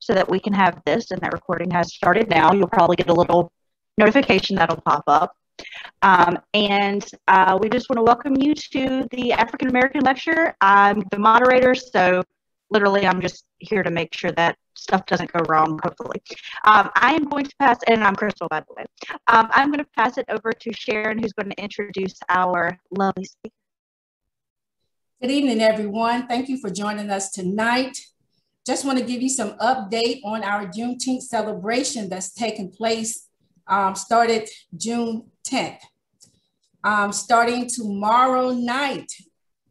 so that we can have this, and that recording has started now. You'll probably get a little notification that'll pop up. And we just want to welcome you to the African American lecture. I'm the moderator, so literally I'm just here to make sure that stuff doesn't go wrong, hopefully. I am going to pass, and I'm Crystal, by the way. I'm going to pass it over to Sharon, who's going to introduce our lovely speaker. Good evening, everyone. Thank you for joining us tonight. Just want to give you some update on our Juneteenth celebration that's taking place, started June 10th. Starting tomorrow night,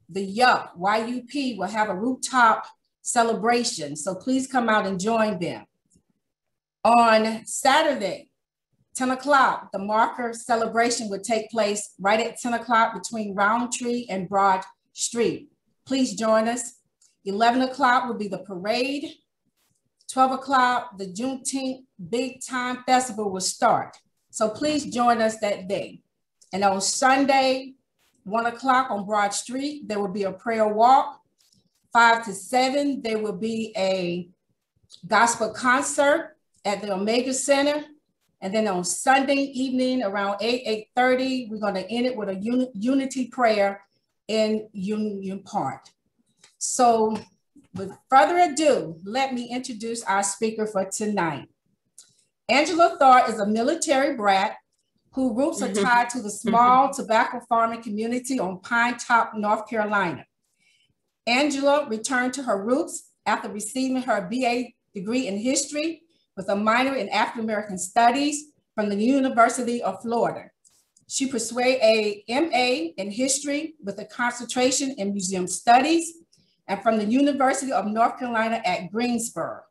the YUP will have a rooftop celebration. So please come out and join them. On Saturday, 10 o'clock, the marker celebration will take place right at 10 o'clock between Roundtree and Broad Street. Please join us. 11 o'clock will be the parade. 12 o'clock, the Juneteenth Big Time Festival will start. So please join us that day. And on Sunday, 1 o'clock on Broad Street, there will be a prayer walk. 5 to 7, there will be a gospel concert at the Omega Center. And then on Sunday evening around 8:30, we're going to end it with a unity prayer in Union Park. So with further ado, let me introduce our speaker for tonight. Angela Thorpe is a military brat whose roots are tied to the small tobacco farming community on Pine Top, North Carolina. Angela returned to her roots after receiving her BA degree in history with a minor in African American studies from the University of Florida. She pursued a MA in history with a concentration in museum studies and from the University of North Carolina at Greensboro.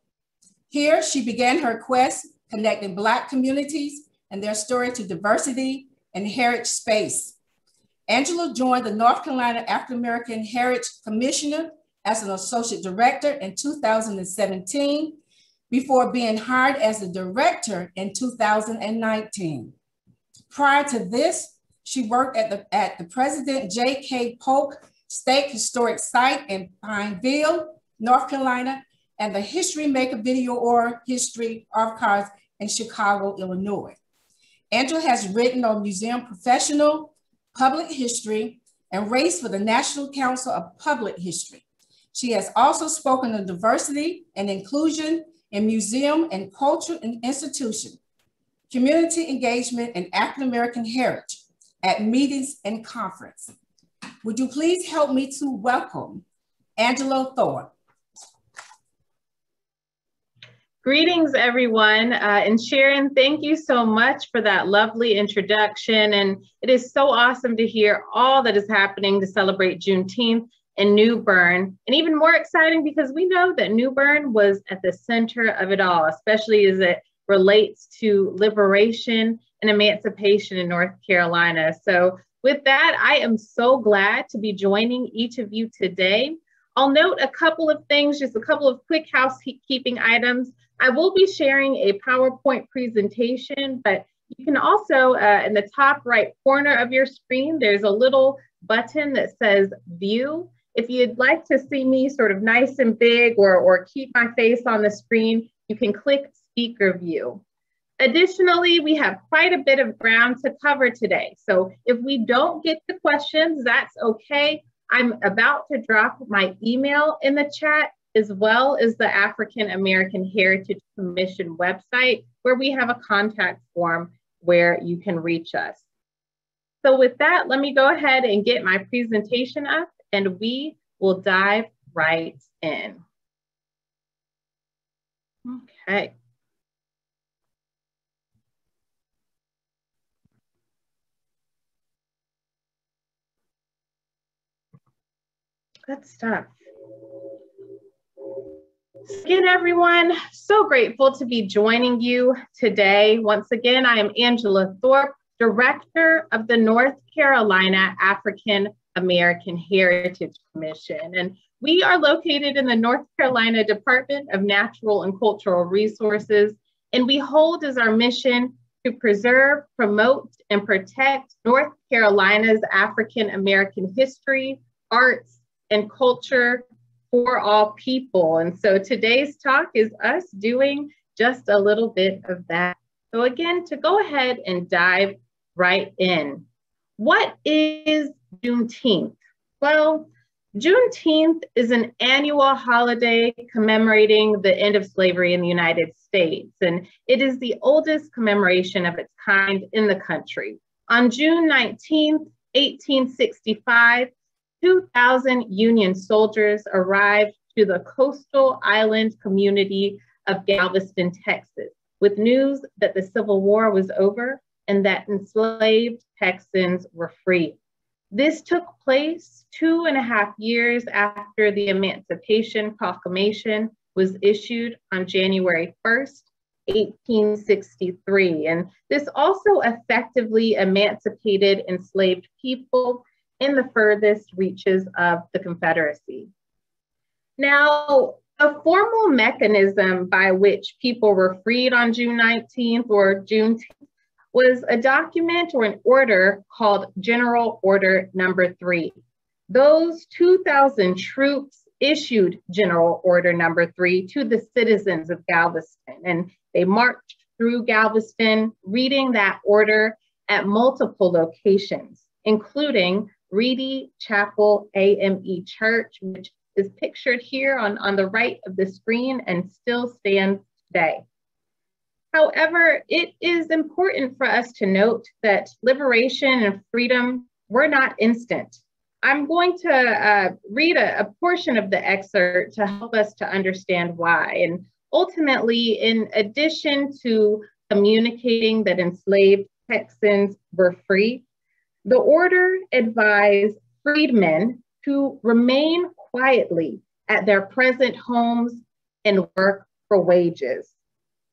Here, she began her quest connecting Black communities and their story to diversity and heritage space. Angela joined the North Carolina African American Heritage Commissioner as an associate director in 2017 before being hired as a director in 2019. Prior to this, she worked at the President J.K. Polk State Historic Site in Pineville, North Carolina, and the History Maker Video or History Archives in Chicago, Illinois. Angela has written on museum professional, public history, and race for the National Council of Public History. She has also spoken on diversity and inclusion in museum and cultural institution, community engagement, and African American heritage at meetings and conferences. Would you please help me to welcome Angela Thorpe? Greetings, everyone. And Sharon, thank you so much for that lovely introduction. And it is so awesome to hear all that is happening to celebrate Juneteenth in New Bern. And even more exciting because we know that New Bern was at the center of it all, especially as it relates to liberation and emancipation in North Carolina. So with that, I am so glad to be joining each of you today. I'll note a couple of things, just a couple of quick housekeeping items. I will be sharing a PowerPoint presentation, but you can also, in the top right corner of your screen, there's a little button that says View. If you'd like to see me sort of nice and big or keep my face on the screen, you can click Speaker View. Additionally, we have quite a bit of ground to cover today. So if we don't get to questions, that's okay. I'm about to drop my email in the chat, as well as the African American Heritage Commission website, where we have a contact form where you can reach us. So with that, let me go ahead and get my presentation up and we will dive right in. Okay. Good stuff. Again, everyone, so grateful to be joining you today. Once again, I am Angela Thorpe, Director of the North Carolina African American Heritage Commission. And we are located in the North Carolina Department of Natural and Cultural Resources, and we hold as our mission to preserve, promote, and protect North Carolina's African American history, arts, and culture for all people. And so today's talk is us doing just a little bit of that. So again, to go ahead and dive right in. What is Juneteenth? Well, Juneteenth is an annual holiday commemorating the end of slavery in the United States, and it is the oldest commemoration of its kind in the country. On June 19th, 1865, 2,000 Union soldiers arrived to the coastal island community of Galveston, Texas, with news that the Civil War was over and that enslaved Texans were free. This took place 2.5 years after the Emancipation Proclamation was issued on January 1st, 1863. And this also effectively emancipated enslaved people in the furthest reaches of the Confederacy. Now, a formal mechanism by which people were freed on June 19th or Juneteenth was a document or an order called General Order Number 3. Those 2,000 troops issued General Order Number 3 to the citizens of Galveston, and they marched through Galveston reading that order at multiple locations, including Reedy Chapel AME Church, which is pictured here on the right of the screen and still stands today. However, it is important for us to note that liberation and freedom were not instant. I'm going to read a portion of the excerpt to help us to understand why. And ultimately, in addition to communicating that enslaved Texans were free, the order advised freedmen to remain quietly at their present homes and work for wages.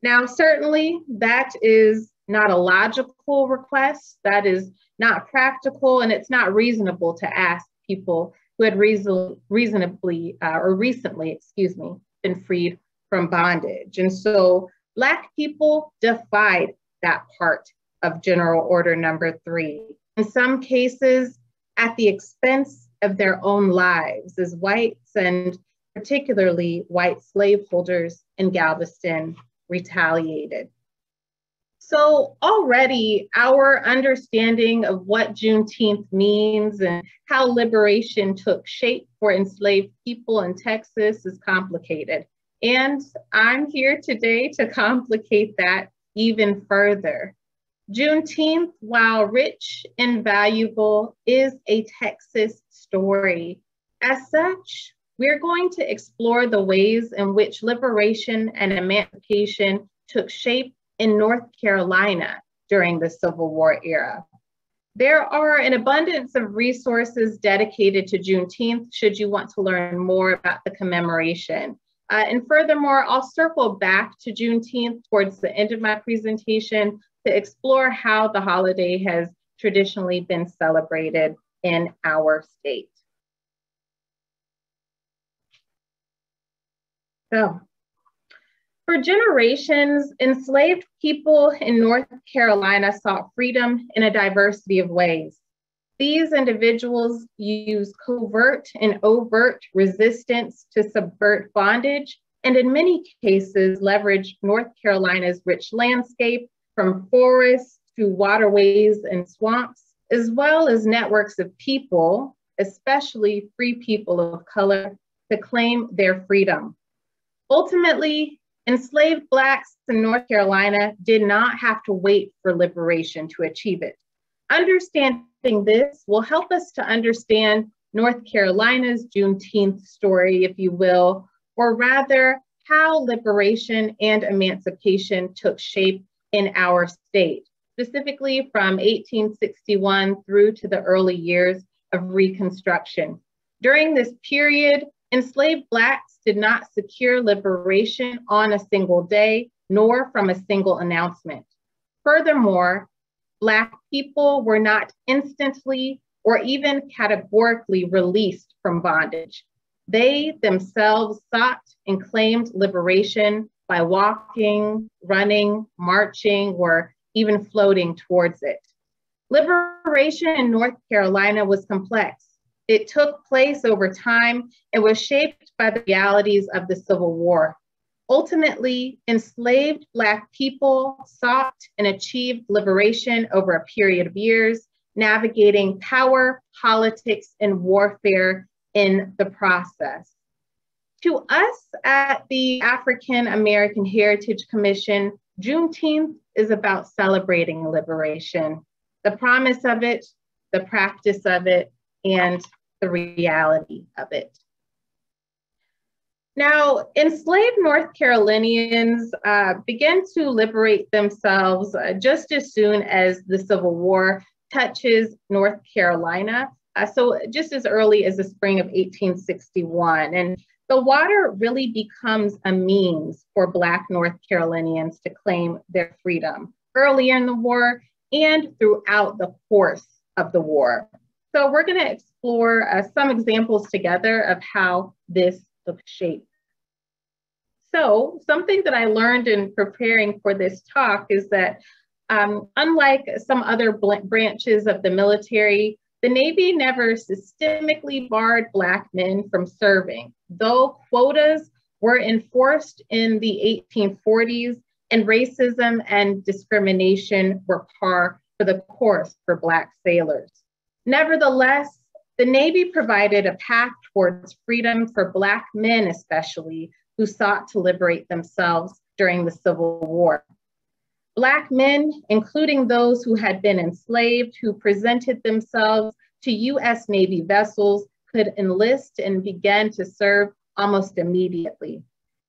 Now, certainly that is not a logical request. That is not practical, and it's not reasonable to ask people who had recently been freed from bondage. And so Black people defied that part of General Order Number 3, in some cases at the expense of their own lives as whites, and particularly white slaveholders in Galveston retaliated. So already our understanding of what Juneteenth means and how liberation took shape for enslaved people in Texas is complicated. And I'm here today to complicate that even further. Juneteenth, while rich and valuable, is a Texas story. As such, we're going to explore the ways in which liberation and emancipation took shape in North Carolina during the Civil War era. There are an abundance of resources dedicated to Juneteenth should you want to learn more about the commemoration. And furthermore, I'll circle back to Juneteenth towards the end of my presentation to explore how the holiday has traditionally been celebrated in our state. So, for generations, enslaved people in North Carolina sought freedom in a diversity of ways. These individuals used covert and overt resistance to subvert bondage, and in many cases leveraged North Carolina's rich landscape, from forests to waterways and swamps, as well as networks of people, especially free people of color, to claim their freedom. Ultimately, enslaved Blacks in North Carolina did not have to wait for liberation to achieve it. Understanding this will help us to understand North Carolina's Juneteenth story, if you will, or rather how liberation and emancipation took shape in our state, specifically from 1861 through to the early years of Reconstruction. During this period, enslaved Blacks did not secure liberation on a single day, nor from a single announcement. Furthermore, Black people were not instantly or even categorically released from bondage. They themselves sought and claimed liberation by walking, running, marching, or even floating towards it. Liberation in North Carolina was complex It took place over time and was shaped by the realities of the Civil War. Ultimately, enslaved Black people sought and achieved liberation over a period of years, navigating power, politics, and warfare in the process. To us at the African American Heritage Commission, Juneteenth is about celebrating liberation, the promise of it, the practice of it, and the reality of it. Now, enslaved North Carolinians began to liberate themselves just as soon as the Civil War touches North Carolina, so just as early as the spring of 1861. And the water really becomes a means for Black North Carolinians to claim their freedom earlier in the war and throughout the course of the war. So we're going to explore some examples together of how this took shape. So something that I learned in preparing for this talk is that unlike some other branches of the military, the Navy never systemically barred Black men from serving, though quotas were enforced in the 1840s and racism and discrimination were par for the course for Black sailors. Nevertheless, the Navy provided a path towards freedom for Black men especially, who sought to liberate themselves during the Civil War. Black men, including those who had been enslaved, who presented themselves to U.S. Navy vessels, could enlist and begin to serve almost immediately.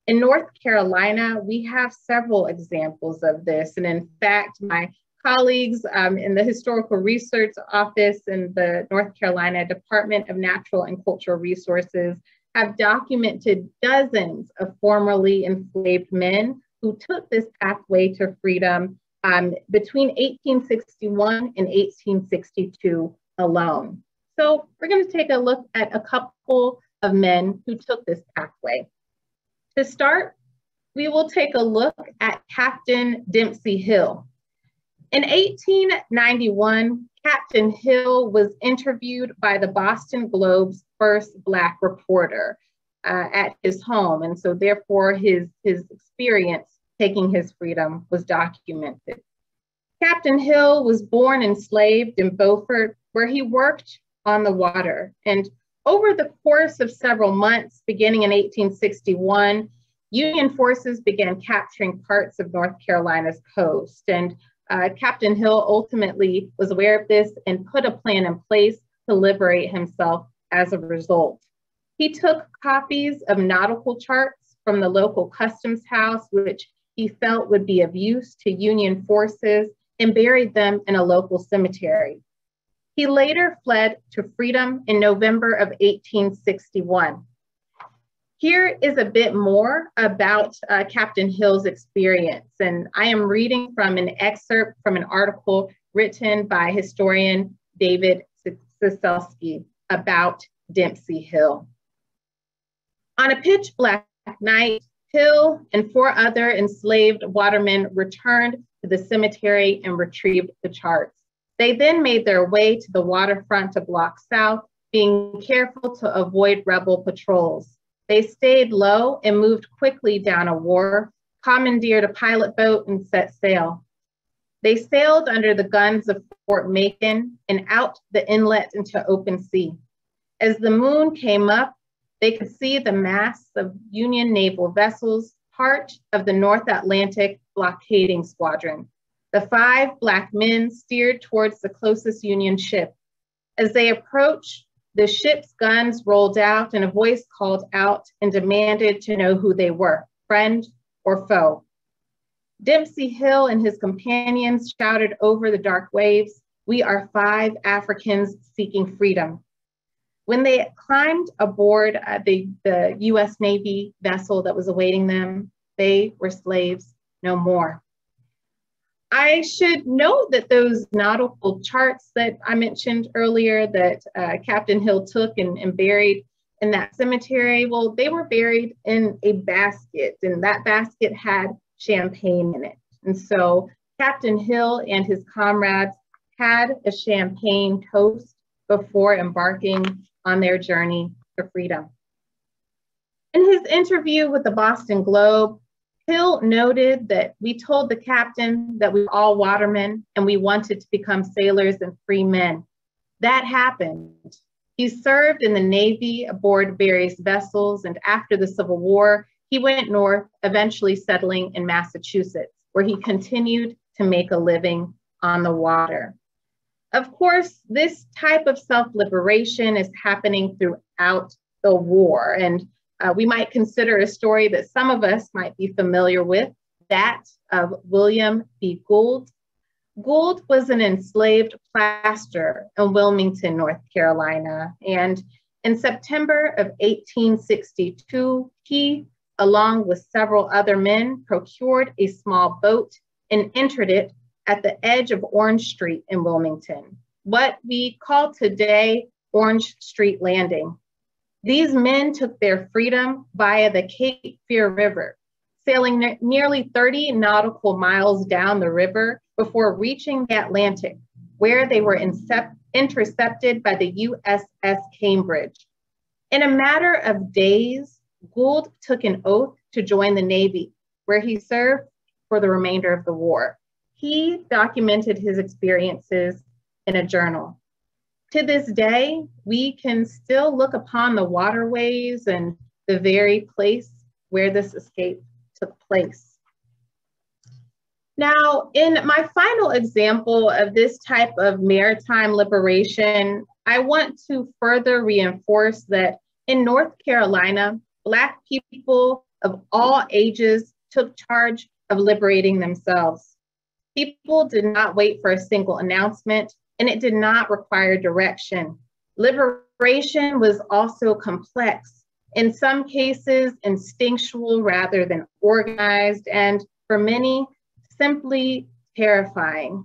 In North Carolina, we have several examples of this. And in fact, my colleagues in the Historical Research Office in the North Carolina Department of Natural and Cultural Resources have documented dozens of formerly enslaved men who took this pathway to freedom between 1861 and 1862 alone. So we're going to take a look at a couple of men who took this pathway. To start, we will take a look at Captain Dempsey Hill. In 1891, Captain Hill was interviewed by the Boston Globe's first Black reporter at his home. And so therefore his experience taking his freedom was documented. Captain Hill was born enslaved in Beaufort, where he worked on the water. And over the course of several months, beginning in 1861, Union forces began capturing parts of North Carolina's coast. And Captain Hill ultimately was aware of this and put a plan in place to liberate himself as a result. He took copies of nautical charts from the local customs house, which he felt would be of use to Union forces, and buried them in a local cemetery. He later fled to freedom in November of 1861. Here is a bit more about Captain Hill's experience, and I am reading from an excerpt from an article written by historian David Siselski about Dempsey Hill. On a pitch black night, Hill and 4 other enslaved watermen returned to the cemetery and retrieved the charts. They then made their way to the waterfront a block south, being careful to avoid rebel patrols. They stayed low and moved quickly down a wharf, commandeered a pilot boat, and set sail. They sailed under the guns of Fort Macon and out the inlet into open sea. As the moon came up, they could see the masts of Union naval vessels, part of the North Atlantic blockading squadron. The 5 Black men steered towards the closest Union ship. As they approached, the ship's guns rolled out and a voice called out and demanded to know who they were, friend or foe. Dempsey Hill and his companions shouted over the dark waves, "We are 5 Africans seeking freedom." When they climbed aboard the US Navy vessel that was awaiting them, they were slaves no more. I should note that those nautical charts that I mentioned earlier that Captain Hill took and buried in that cemetery, well, they were buried in a basket, and that basket had champagne in it. And so Captain Hill and his comrades had a champagne toast before embarking on their journey to freedom. In his interview with the Boston Globe, Hill noted that we told the captain that we were all watermen and we wanted to become sailors and free men. That happened. He served in the Navy aboard various vessels, and after the Civil War, he went north, eventually settling in Massachusetts, where he continued to make a living on the water. Of course, this type of self-liberation is happening throughout the war, and we might consider a story that some of us might be familiar with, that of William B. Gould. Gould was an enslaved plasterer in Wilmington, North Carolina, and in September of 1862, he, along with several other men, procured a small boat and entered it at the edge of Orange Street in Wilmington, what we call today Orange Street Landing. These men took their freedom via the Cape Fear River, sailing nearly 30 nautical miles down the river before reaching the Atlantic, where they were intercepted by the USS Cambridge. In a matter of days, Gould took an oath to join the Navy, where he served for the remainder of the war. He documented his experiences in a journal. To this day, we can still look upon the waterways and the very place where this escape took place. Now, in my final example of this type of maritime liberation, I want to further reinforce that in North Carolina, Black people of all ages took charge of liberating themselves. People did not wait for a single announcement, and it did not require direction. Liberation was also complex, in some cases instinctual rather than organized, and for many, simply terrifying.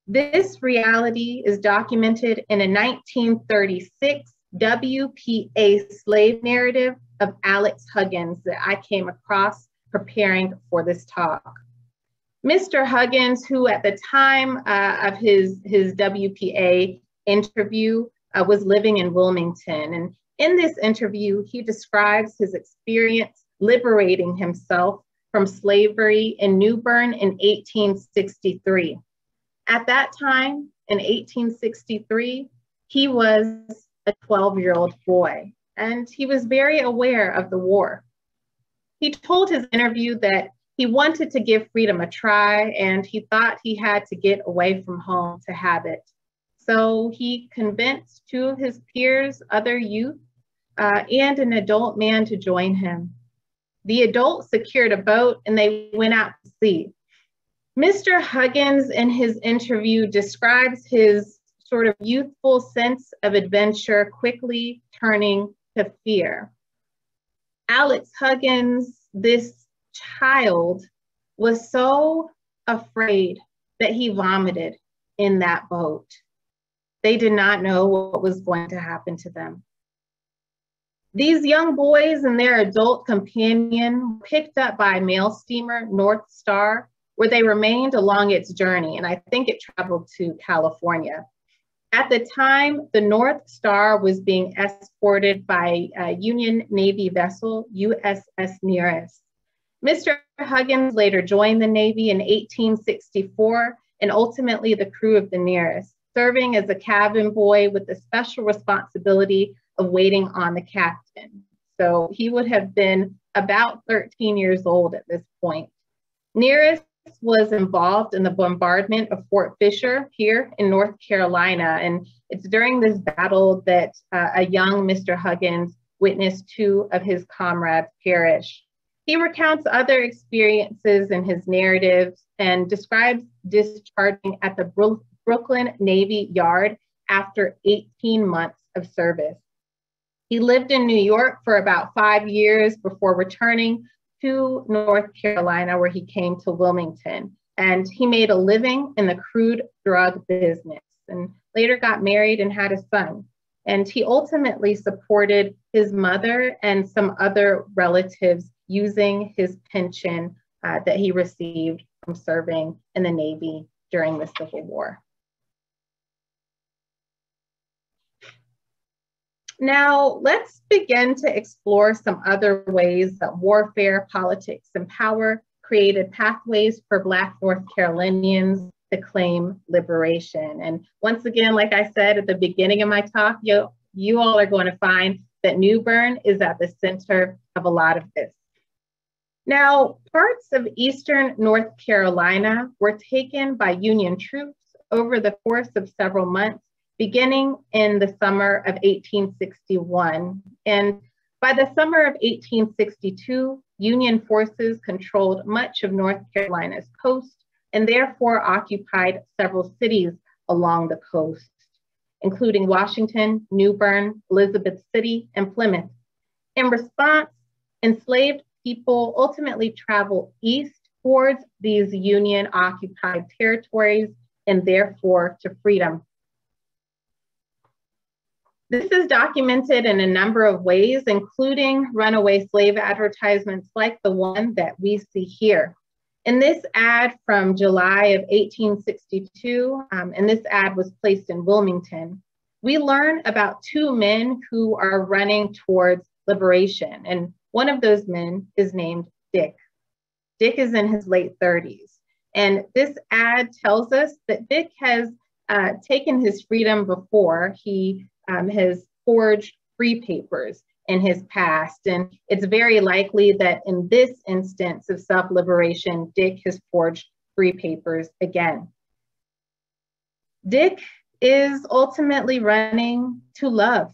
This reality is documented in a 1936 WPA slave narrative of Alex Huggins that I came across preparing for this talk. Mr. Huggins, who at the time of his WPA interview was living in Wilmington. And in this interview, he describes his experience liberating himself from slavery in New Bern in 1863. At that time, in 1863, he was a 12-year-old boy, and he was very aware of the war. He told his interview that he wanted to give freedom a try, and he thought he had to get away from home to have it. So he convinced two of his peers, other youth, and an adult man to join him. The adult secured a boat and they went out to sea. Mr. Huggins in his interview describes his sort of youthful sense of adventure quickly turning to fear. Alex Huggins, this child, was so afraid that he vomited in that boat. They did not know what was going to happen to them. These young boys and their adult companion were picked up by a mail steamer, North Star, where they remained along its journey, and I think it traveled to California. At the time, the North Star was being escorted by a Union Navy vessel, USS Nearest. Mr. Huggins later joined the Navy in 1864 and ultimately the crew of the Nearest, serving as a cabin boy with the special responsibility of waiting on the captain. So he would have been about 13 years old at this point. Nearest was involved in the bombardment of Fort Fisher here in North Carolina. And it's during this battle that a young Mr. Huggins witnessed two of his comrades perish. He recounts other experiences in his narratives and describes discharging at the Brooklyn Navy Yard after 18 months of service. He lived in New York for about 5 years before returning to North Carolina, where he came to Wilmington. And he made a living in the crude drug business and later got married and had a son. And he ultimately supported his mother and some other relatives using his pension that he received from serving in the Navy during the Civil War. Now, let's begin to explore some other ways that warfare, politics, and power created pathways for Black North Carolinians to claim liberation. And once again, like I said at the beginning of my talk, you all are going to find that New Bern is at the center of a lot of this. Now, parts of eastern North Carolina were taken by Union troops over the course of several months, beginning in the summer of 1861. And by the summer of 1862, Union forces controlled much of North Carolina's coast and therefore occupied several cities along the coast, including Washington, New Bern, Elizabeth City, and Plymouth. In response, enslaved people ultimately traveled east towards these Union-occupied territories and therefore to freedom. This is documented in a number of ways, including runaway slave advertisements like the one that we see here. In this ad from July of 1862, and this ad was placed in Wilmington, we learn about two men who are running towards liberation. And one of those men is named Dick. Dick is in his late 30s. And this ad tells us that Dick has taken his freedom before. He has forged free papers in his past. And it's very likely that in this instance of self-liberation, Dick has forged free papers again. Dick is ultimately running to love.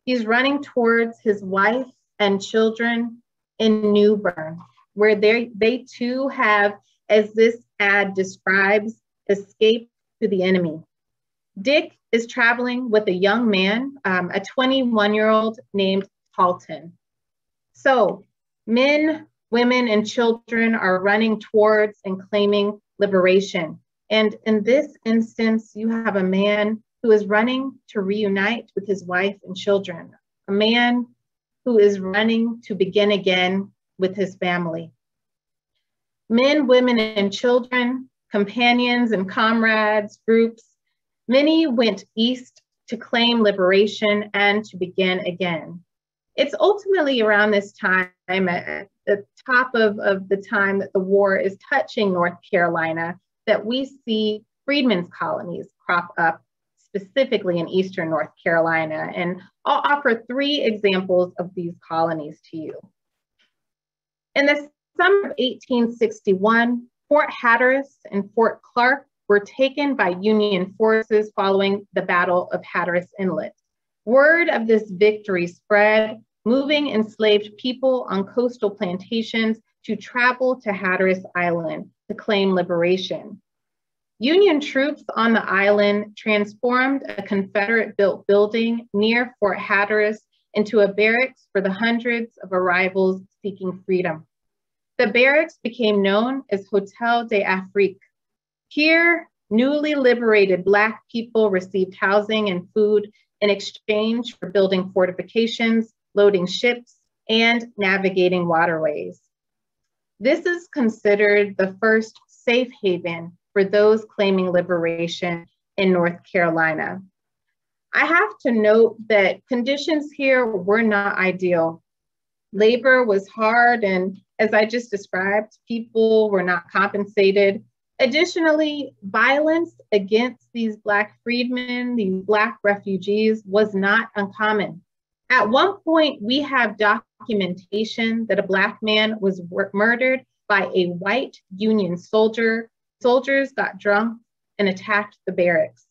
He's running towards his wife and children in New Bern, where they too have, as this ad describes, escaped to the enemy. Dick is traveling with a young man, a 21-year-old named Halton. So men, women, and children are running towards and claiming liberation. And in this instance, you have a man who is running to reunite with his wife and children, a man who is running to begin again with his family. Men, women, and children, companions and comrades, groups, many went east to claim liberation and to begin again. It's ultimately around this time, at the top of the time that the war is touching North Carolina, that we see freedmen's colonies crop up, specifically in eastern North Carolina. And I'll offer three examples of these colonies to you. In the summer of 1861, Fort Hatteras and Fort Clark were taken by Union forces following the Battle of Hatteras Inlet. Word of this victory spread, moving enslaved people on coastal plantations to travel to Hatteras Island to claim liberation. Union troops on the island transformed a Confederate-built building near Fort Hatteras into a barracks for the hundreds of arrivals seeking freedom. The barracks became known as Hotel de Afrique. Here, newly liberated Black people received housing and food in exchange for building fortifications, loading ships, and navigating waterways. This is considered the first safe haven for those claiming liberation in North Carolina. I have to note that conditions here were not ideal. Labor was hard, and as I just described, people were not compensated. Additionally, violence against these Black freedmen, these Black refugees, was not uncommon. At one point, we have documentation that a Black man was murdered by a white Union soldier. Soldiers got drunk and attacked the barracks.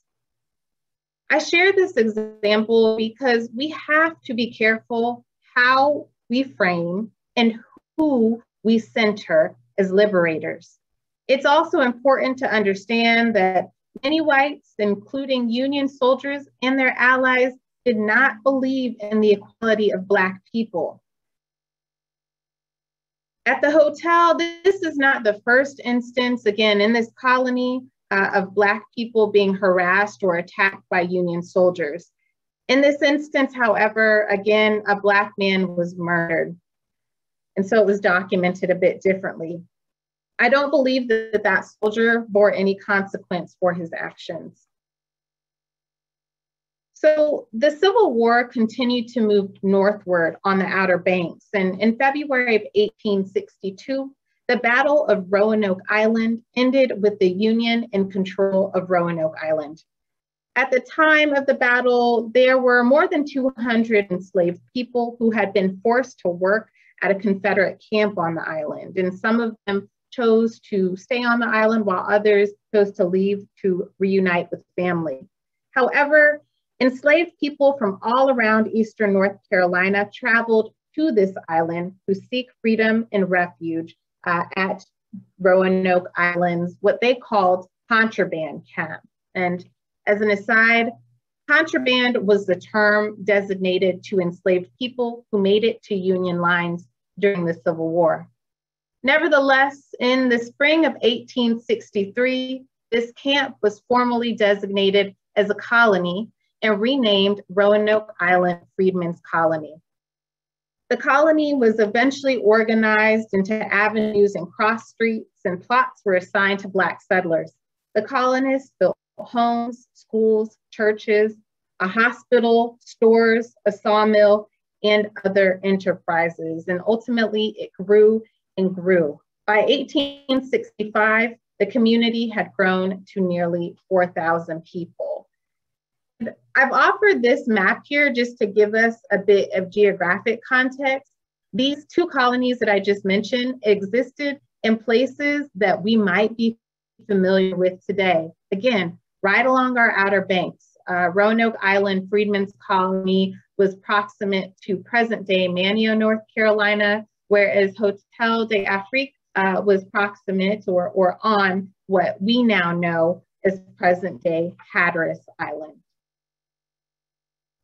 I share this example because we have to be careful how we frame and who we center as liberators. It's also important to understand that many whites, including Union soldiers and their allies, did not believe in the equality of Black people. At the hotel, this is not the first instance, again, in this colony of Black people being harassed or attacked by Union soldiers. In this instance, however, again, a Black man was murdered. And so it was documented a bit differently. I don't believe that that soldier bore any consequence for his actions. So the Civil War continued to move northward on the Outer Banks. And in February of 1862, the Battle of Roanoke Island ended with the Union in control of Roanoke Island. At the time of the battle, there were more than 200 enslaved people who had been forced to work at a Confederate camp on the island. And some of them chose to stay on the island while others chose to leave to reunite with family. However, enslaved people from all around Eastern North Carolina traveled to this island to seek freedom and refuge at Roanoke Island's what they called contraband camp. And as an aside, contraband was the term designated to enslaved people who made it to Union lines during the Civil War. Nevertheless, in the spring of 1863, this camp was formally designated as a colony and renamed Roanoke Island Freedmen's Colony. The colony was eventually organized into avenues and cross streets, and plots were assigned to Black settlers. The colonists built homes, schools, churches, a hospital, stores, a sawmill, and other enterprises. And ultimately, it grew and grew. By 1865, the community had grown to nearly 4,000 people. I've offered this map here just to give us a bit of geographic context. These two colonies that I just mentioned existed in places that we might be familiar with today. Again, right along our Outer Banks. Roanoke Island Freedmen's Colony was proximate to present-day Manteo, North Carolina, whereas Hotel de Afrique was proximate or on what we now know as present-day Hatteras Island.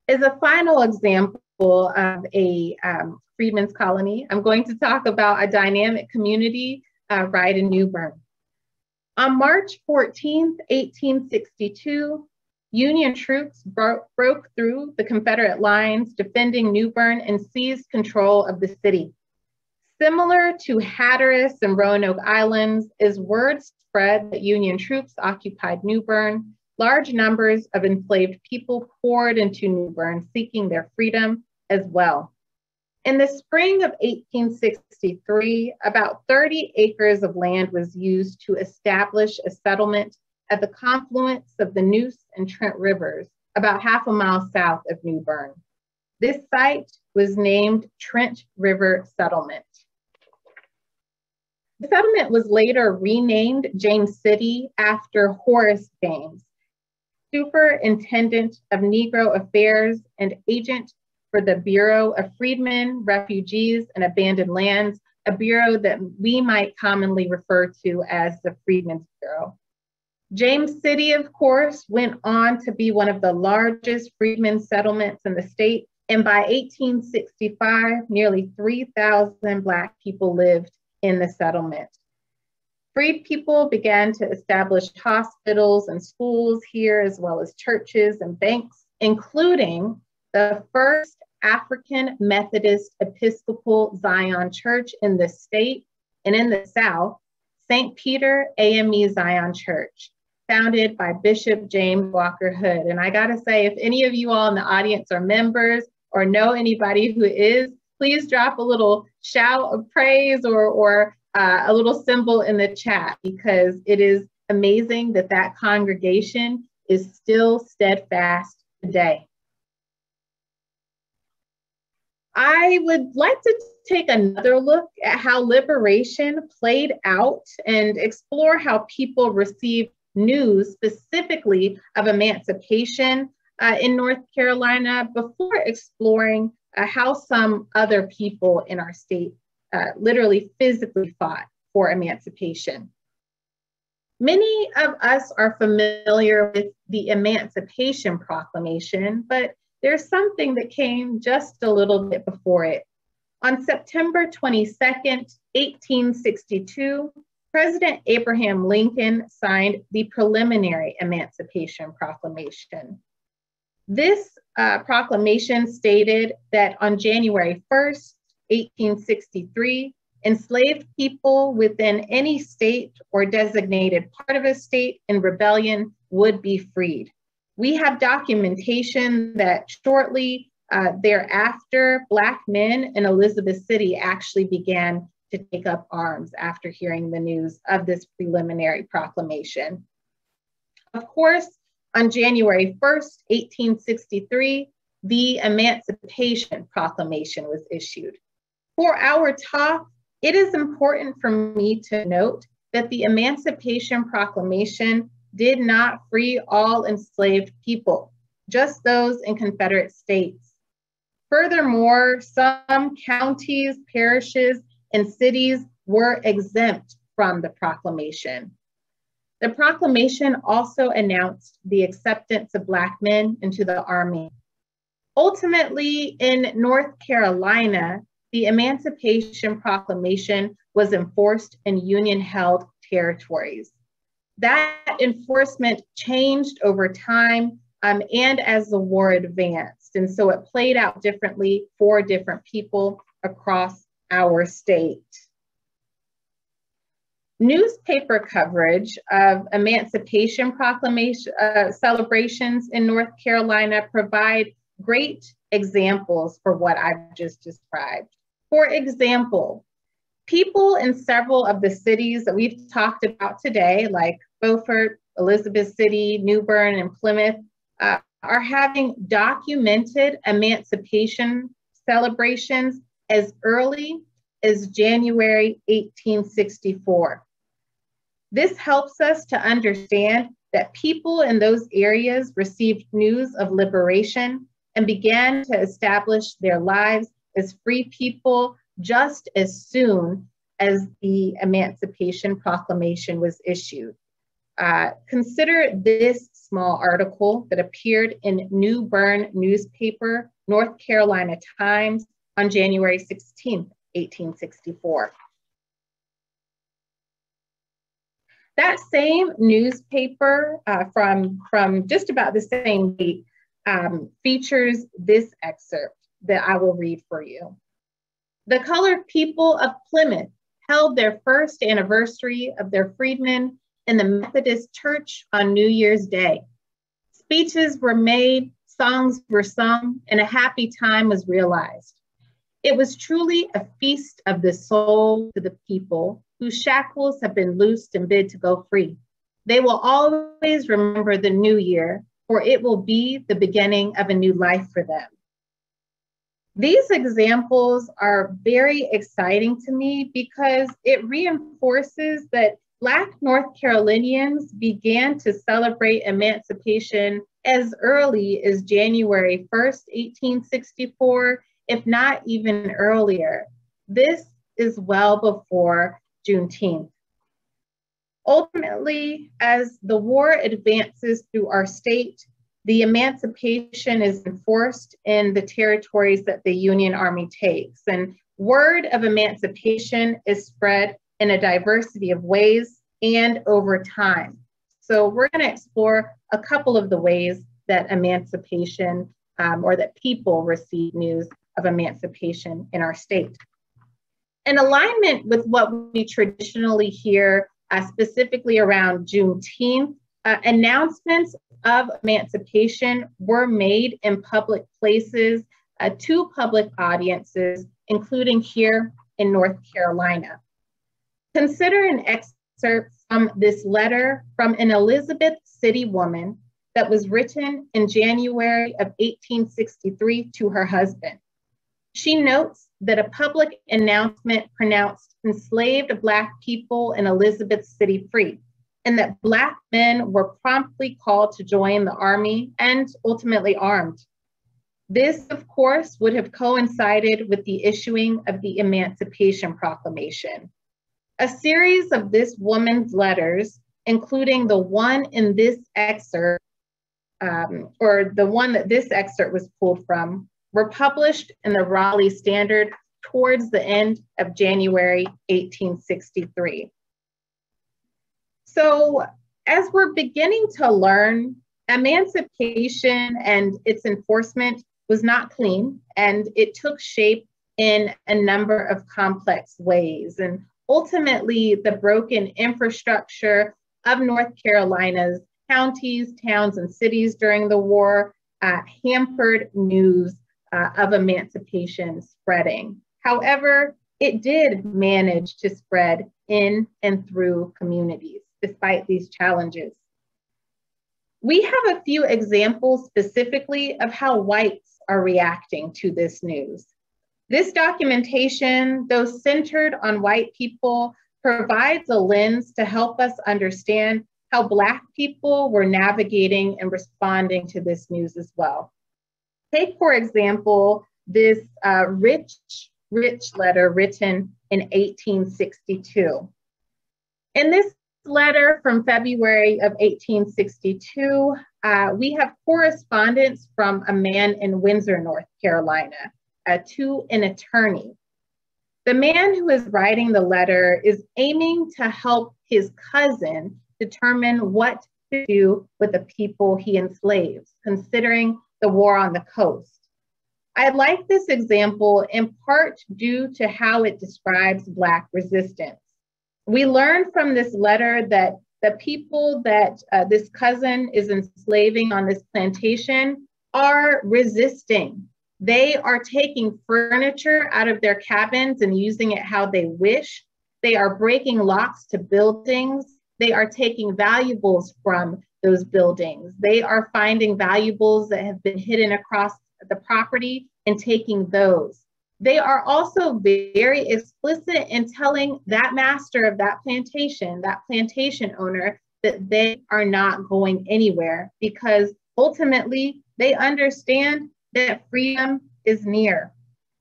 As a final example of a Freedmen's Colony, I'm going to talk about a dynamic community right in New Bern. On March 14th, 1862, Union troops broke through the Confederate lines defending New Bern and seized control of the city. Similar to Hatteras and Roanoke Islands, as word spread that Union troops occupied New Bern, large numbers of enslaved people poured into New Bern seeking their freedom as well. In the spring of 1863, about 30 acres of land was used to establish a settlement at the confluence of the Neuse and Trent Rivers, about half a mile south of New Bern. This site was named Trent River Settlement. The settlement was later renamed James City after Horace James, Superintendent of Negro Affairs and agent for the Bureau of Freedmen, Refugees, and Abandoned Lands, a bureau that we might commonly refer to as the Freedmen's Bureau. James City, of course, went on to be one of the largest freedmen settlements in the state, and by 1865, nearly 3,000 Black people lived in the settlement. Freed people began to establish hospitals and schools here, as well as churches and banks, including the first African Methodist Episcopal Zion Church in the state and in the South, St. Peter AME Zion Church, founded by Bishop James Walker Hood. And I gotta say, if any of you all in the audience are members or know anybody who is, please drop a little shout of praise or a little symbol in the chat, because it is amazing that that congregation is still steadfast today. I would like to take another look at how liberation played out and explore how people received news specifically of emancipation in North Carolina before exploring how some other people in our state literally physically fought for emancipation. Many of us are familiar with the Emancipation Proclamation, but there's something that came just a little bit before it. On September 22nd, 1862, President Abraham Lincoln signed the preliminary Emancipation Proclamation. This proclamation stated that on January 1st, 1863, enslaved people within any state or designated part of a state in rebellion would be freed. We have documentation that shortly thereafter, Black men in Elizabeth City actually began to take up arms after hearing the news of this preliminary proclamation. Of course, on January 1st, 1863, the Emancipation Proclamation was issued. For our talk, it is important for me to note that the Emancipation Proclamation did not free all enslaved people, just those in Confederate states. Furthermore, some counties, parishes, and cities were exempt from the proclamation. The proclamation also announced the acceptance of Black men into the Army. Ultimately, in North Carolina, the Emancipation Proclamation was enforced in Union-held territories. That enforcement changed over time and as the war advanced. And so it played out differently for different people across our state. Newspaper coverage of Emancipation Proclamation celebrations in North Carolina provide great examples for what I've just described. For example, people in several of the cities that we've talked about today, like Beaufort, Elizabeth City, New Bern, and Plymouth, are having documented emancipation celebrations as early as January 1864. This helps us to understand that people in those areas received news of liberation and began to establish their lives as free people just as soon as the Emancipation Proclamation was issued. Consider this small article that appeared in New Bern newspaper, North Carolina Times, on January 16th, 1864. That same newspaper from just about the same date features this excerpt that I will read for you. The colored people of Plymouth held their first anniversary of their freedmen in the Methodist Church on New Year's Day. Speeches were made, songs were sung, and a happy time was realized. It was truly a feast of the soul to the people whose shackles have been loosed and bid to go free. They will always remember the new year, for it will be the beginning of a new life for them. These examples are very exciting to me because it reinforces that Black North Carolinians began to celebrate emancipation as early as January 1st, 1864, if not even earlier. This is well before Juneteenth. Ultimately, as the war advances through our state, the emancipation is enforced in the territories that the Union Army takes. And word of emancipation is spread in a diversity of ways and over time. So we're going to explore a couple of the ways that emancipation or that people receive news of emancipation in our state. In alignment with what we traditionally hear, specifically around Juneteenth, announcements of emancipation were made in public places to public audiences, including here in North Carolina. Consider an excerpt from this letter from an Elizabeth City woman that was written in January of 1863 to her husband. She notes that a public announcement pronounced enslaved Black people in Elizabeth City free, and that Black men were promptly called to join the Army and ultimately armed. This, of course, would have coincided with the issuing of the Emancipation Proclamation. A series of this woman's letters, including the one in this excerpt, or the one that this excerpt was pulled from, were published in the Raleigh Standard towards the end of January 1863. So as we're beginning to learn, emancipation and its enforcement was not clean, and it took shape in a number of complex ways. And ultimately, the broken infrastructure of North Carolina's counties, towns, and cities during the war hampered news of emancipation spreading. However, it did manage to spread in and through communities despite these challenges. We have a few examples specifically of how whites are reacting to this news. This documentation, though centered on white people, provides a lens to help us understand how Black people were navigating and responding to this news as well. Take, for example, this rich letter written in 1862. In this letter from February of 1862, we have correspondence from a man in Windsor, North Carolina, to an attorney. The man who is writing the letter is aiming to help his cousin determine what to do with the people he enslaves, considering the war on the coast. I like this example in part due to how it describes Black resistance. We learn from this letter that the people that this cousin is enslaving on this plantation are resisting. They are taking furniture out of their cabins and using it how they wish. They are breaking locks to buildings. They are taking valuables from those buildings. They are finding valuables that have been hidden across the property and taking those. They are also very explicit in telling that master of that plantation owner, that they are not going anywhere because ultimately they understand that freedom is near.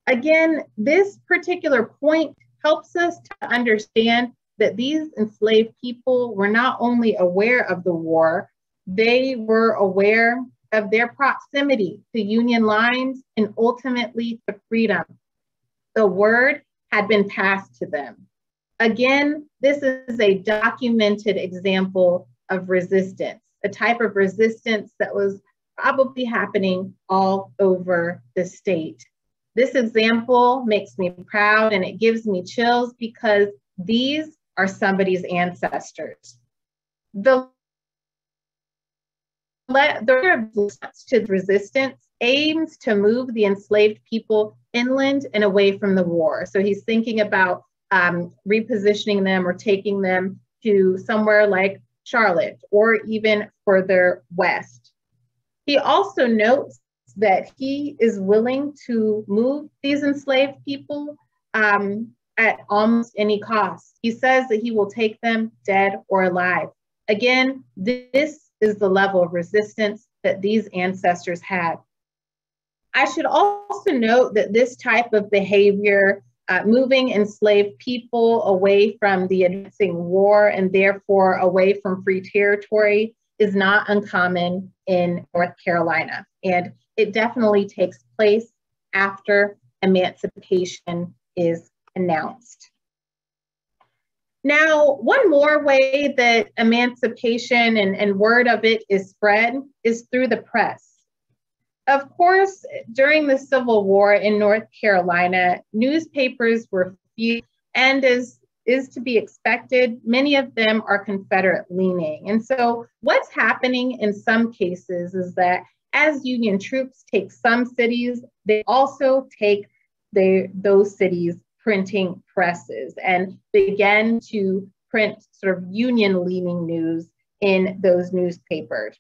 Again, this particular point helps us to understand that these enslaved people were not only aware of the war, they were aware of their proximity to Union lines and ultimately to freedom. The word had been passed to them. Again, this is a documented example of resistance, a type of resistance that was probably happening all over the state. This example makes me proud and it gives me chills because these are somebody's ancestors. The response to resistance aims to move the enslaved people inland and away from the war. So he's thinking about repositioning them or taking them to somewhere like Charlotte or even further west. He also notes that he is willing to move these enslaved people at almost any cost. He says that he will take them dead or alive. Again, this is the level of resistance that these ancestors had. I should also note that this type of behavior, moving enslaved people away from the advancing war and therefore away from free territory, is not uncommon in North Carolina. And it definitely takes place after emancipation is announced. Now, one more way that emancipation and word of it is spread is through the press. Of course, during the Civil War in North Carolina, newspapers were few, and as is to be expected, many of them are Confederate leaning. And so what's happening in some cases is that as Union troops take some cities, they also take those cities' printing presses and begin to print sort of Union-leaning news in those newspapers.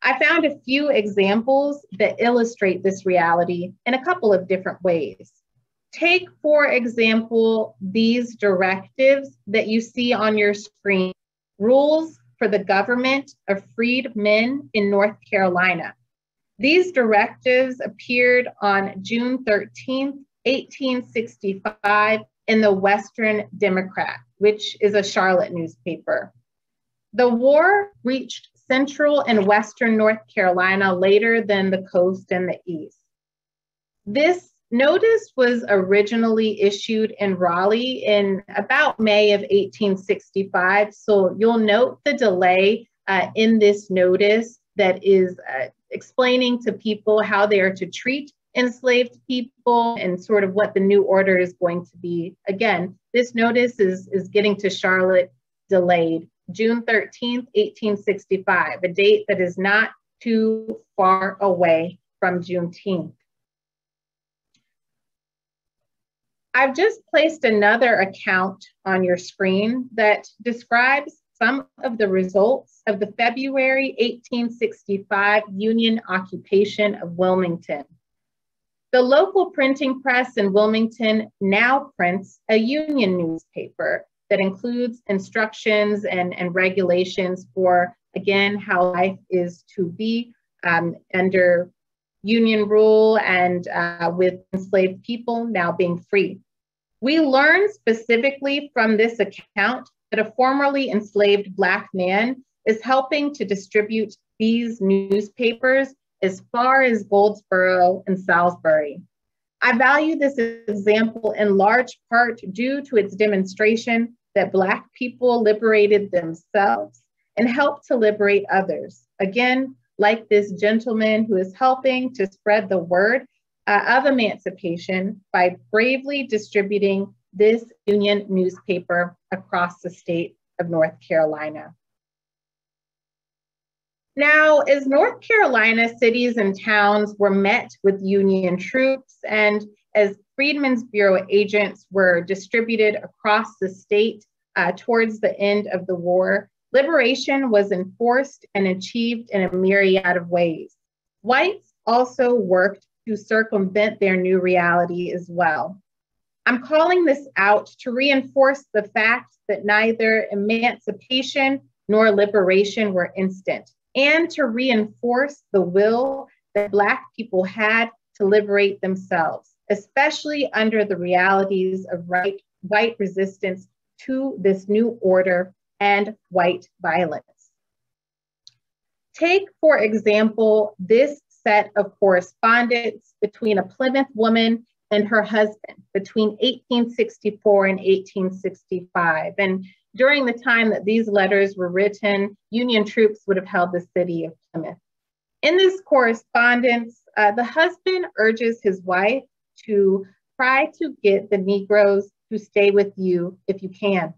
I found a few examples that illustrate this reality in a couple of different ways. Take, for example, these directives that you see on your screen, rules for the government of freed men in North Carolina. These directives appeared on June 13th, 1865 in the Western Democrat, which is a Charlotte newspaper. The war reached central and western North Carolina later than the coast and the east. This notice was originally issued in Raleigh in about May of 1865. So you'll note the delay in this notice that is explaining to people how they are to treat enslaved people and sort of what the new order is going to be. Again, this notice is getting to Charlotte delayed June 13th, 1865, a date that is not too far away from Juneteenth. I've just placed another account on your screen that describes some of the results of the February 1865 Union occupation of Wilmington. The local printing press in Wilmington now prints a Union newspaper that includes instructions and regulations for, again, how life is to be under Union rule and with enslaved people now being free. We learn specifically from this account that a formerly enslaved Black man is helping to distribute these newspapers as far as Goldsboro and Salisbury. I value this example in large part due to its demonstration that Black people liberated themselves and helped to liberate others. Again, like this gentleman who is helping to spread the word of emancipation by bravely distributing this Union newspaper across the state of North Carolina. Now, as North Carolina cities and towns were met with Union troops and as Freedmen's Bureau agents were distributed across the state towards the end of the war, liberation was enforced and achieved in a myriad of ways. Whites also worked to circumvent their new reality as well. I'm calling this out to reinforce the fact that neither emancipation nor liberation were instant, and to reinforce the will that Black people had to liberate themselves, especially under the realities of white resistance to this new order and white violence. Take, for example, this set of correspondence between a Plymouth woman and her husband between 1864 and 1865. And during the time that these letters were written, Union troops would have held the city of Plymouth. In this correspondence, the husband urges his wife to try to get the Negroes to stay with you if you can.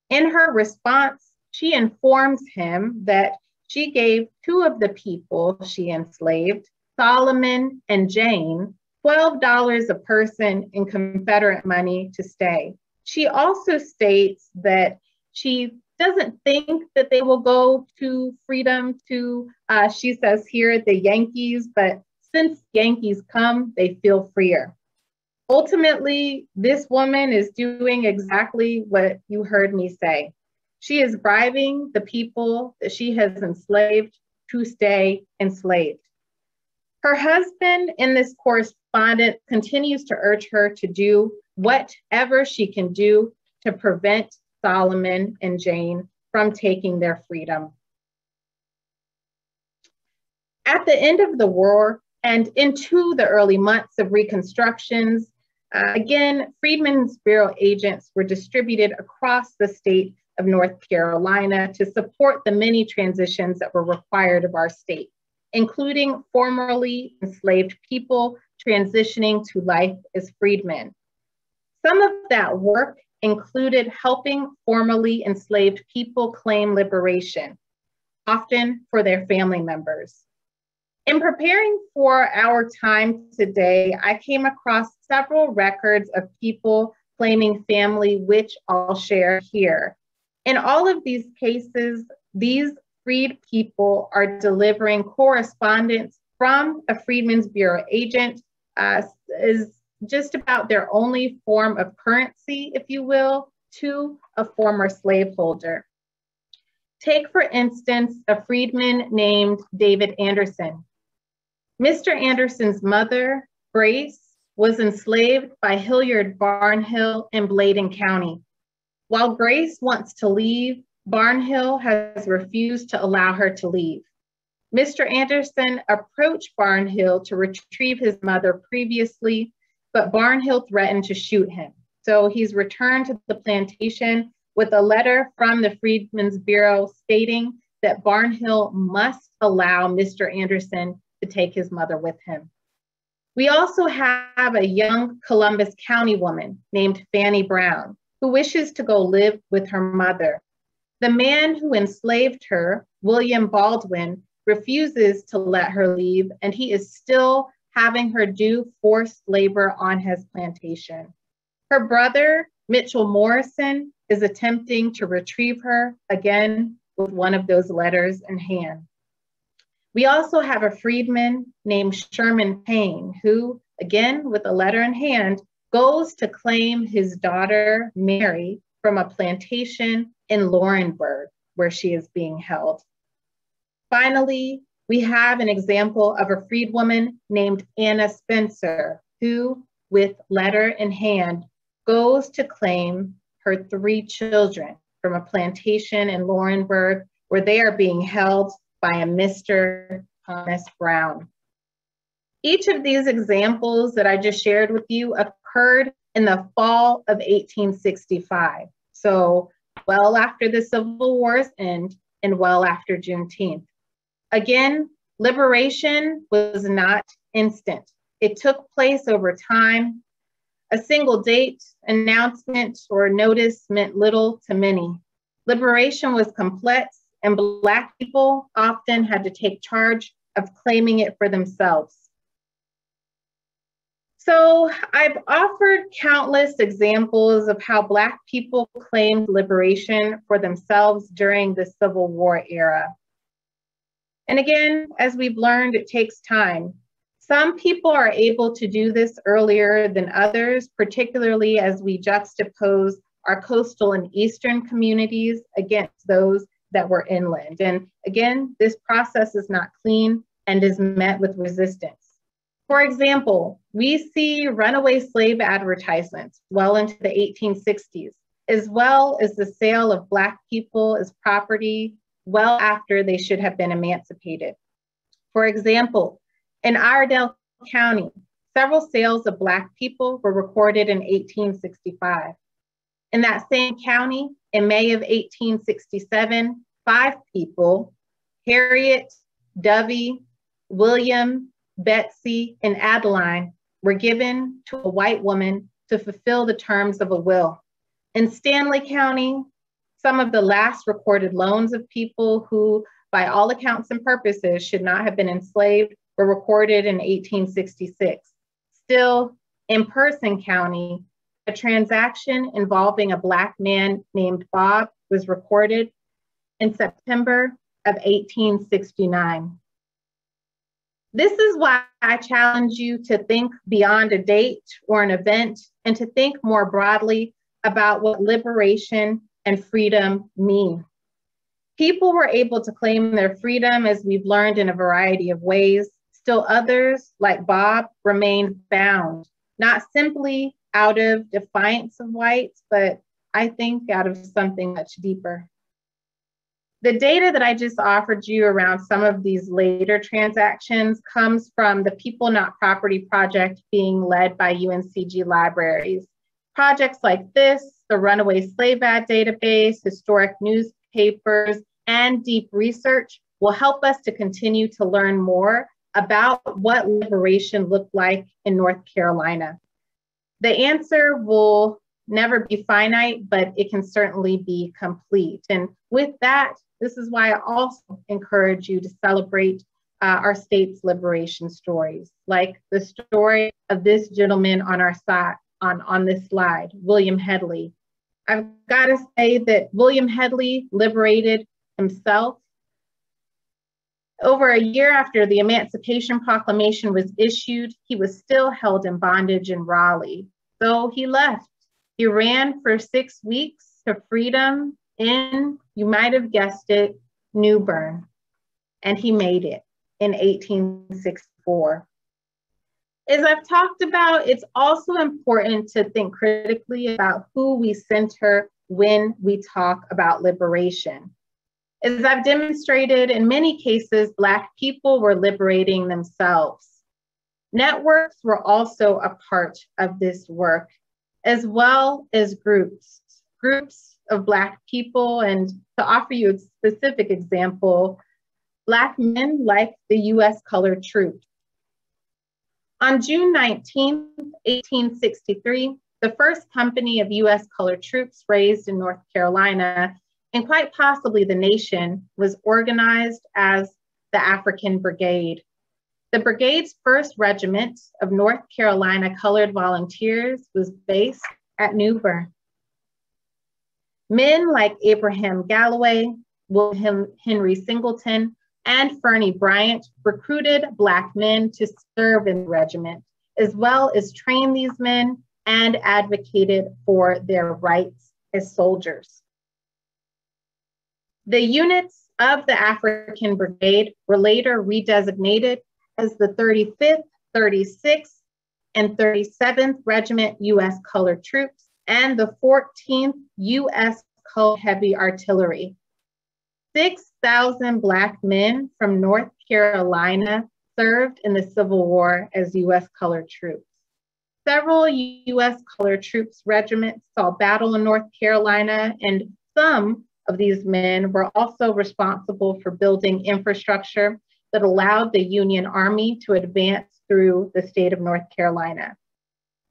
In her response, she informs him that she gave two of the people she enslaved, Solomon and Jane, $12 a person in Confederate money to stay. She also states that she doesn't think that they will go to freedom to, she says here, the Yankees, but since Yankees come, they feel freer. Ultimately, this woman is doing exactly what you heard me say. She is bribing the people that she has enslaved to stay enslaved. Her husband in this correspondence continues to urge her to do whatever she can do to prevent Solomon and Jane from taking their freedom. At the end of the war and into the early months of reconstructions, again, Freedmen's Bureau agents were distributed across the state of North Carolina to support the many transitions that were required of our state, including formerly enslaved people transitioning to life as freedmen. Some of that work included helping formerly enslaved people claim liberation, often for their family members. In preparing for our time today, I came across several records of people claiming family, which I'll share here. In all of these cases, these freed people are delivering correspondence from a Freedmen's Bureau agent, is just about their only form of currency, if you will, to a former slaveholder. Take, for instance, a freedman named David Anderson. Mr. Anderson's mother, Grace, was enslaved by Hilliard Barnhill in Bladen County. While Grace wants to leave, Barnhill has refused to allow her to leave. Mr. Anderson approached Barnhill to retrieve his mother previously, but Barnhill threatened to shoot him. So he's returned to the plantation with a letter from the Freedmen's Bureau stating that Barnhill must allow Mr. Anderson to take his mother with him. We also have a young Columbus County woman named Fanny Brown, who wishes to go live with her mother. The man who enslaved her, William Baldwin, refuses to let her leave, and he is still having her do forced labor on his plantation. Her brother, Mitchell Morrison, is attempting to retrieve her, again, with one of those letters in hand. We also have a freedman named Sherman Payne, who, again, with a letter in hand, goes to claim his daughter, Mary, from a plantation in Laurinburg, where she is being held. Finally, we have an example of a freedwoman named Anna Spencer, who, with letter in hand, goes to claim her 3 children from a plantation in Laurinburg, where they are being held by a Mr. Thomas Brown. Each of these examples that I just shared with you occurred in the fall of 1865. So well after the Civil War's end and well after Juneteenth. Again, liberation was not instant. It took place over time. A single date, announcement, or notice meant little to many. Liberation was complex, and Black people often had to take charge of claiming it for themselves. So I've offered countless examples of how Black people claimed liberation for themselves during the Civil War era. And again, as we've learned, it takes time. Some people are able to do this earlier than others, particularly as we juxtapose our coastal and eastern communities against those that were inland. And again, this process is not clean and is met with resistance. For example, we see runaway slave advertisements well into the 1860s, as well as the sale of Black people as property well after they should have been emancipated. For example, in Iredell County, several sales of Black people were recorded in 1865. In that same county, in May of 1867, 5 people, Harriet, Dovey, William, Betsy, and Adeline, were given to a white woman to fulfill the terms of a will. In Stanley County, some of the last recorded loans of people who, by all accounts and purposes, should not have been enslaved were recorded in 1866. Still, in Person County, a transaction involving a Black man named Bob was recorded in September of 1869. This is why I challenge you to think beyond a date or an event and to think more broadly about what liberation and freedom mean. People were able to claim their freedom, as we've learned, in a variety of ways. Still others, like Bob, remained bound, not simply out of defiance of whites, but I think out of something much deeper. The data that I just offered you around some of these later transactions comes from the People Not Property project being led by UNCG Libraries. Projects like this, the Runaway Slave Ad database, historic newspapers, and deep research will help us to continue to learn more about what liberation looked like in North Carolina. The answer will never be finite, but it can certainly be complete. And with that, this is why I also encourage you to celebrate our state's liberation stories, like the story of this gentleman on our side, on this slide, William Headley. I've got to say that William Headley liberated himself. Over a year after the Emancipation Proclamation was issued, he was still held in bondage in Raleigh. So he left. He ran for 6 weeks to freedom in, you might have guessed it, New Bern. And he made it in 1864. As I've talked about, it's also important to think critically about who we center when we talk about liberation. As I've demonstrated, in many cases, Black people were liberating themselves. Networks were also a part of this work, as well as groups of Black people. And to offer you a specific example, Black men like the U.S. colored troops. On June 19, 1863, the first company of U.S. colored troops raised in North Carolina and quite possibly the nation, was organized as the African Brigade. The brigade's 1st Regiment of North Carolina Colored Volunteers was based at New Bern. Men like Abraham Galloway, William Henry Singleton, and Fernie Bryant recruited Black men to serve in the regiment, as well as train these men and advocated for their rights as soldiers. The units of the African Brigade were later redesignated as the 35th, 36th, and 37th Regiment U.S. Colored Troops and the 14th U.S. Colored Heavy Artillery. 6,000 Black men from North Carolina served in the Civil War as U.S. Colored Troops. Several U.S. Colored Troops regiments saw battle in North Carolina, and some of these men were also responsible for building infrastructure that allowed the Union Army to advance through the state of North Carolina.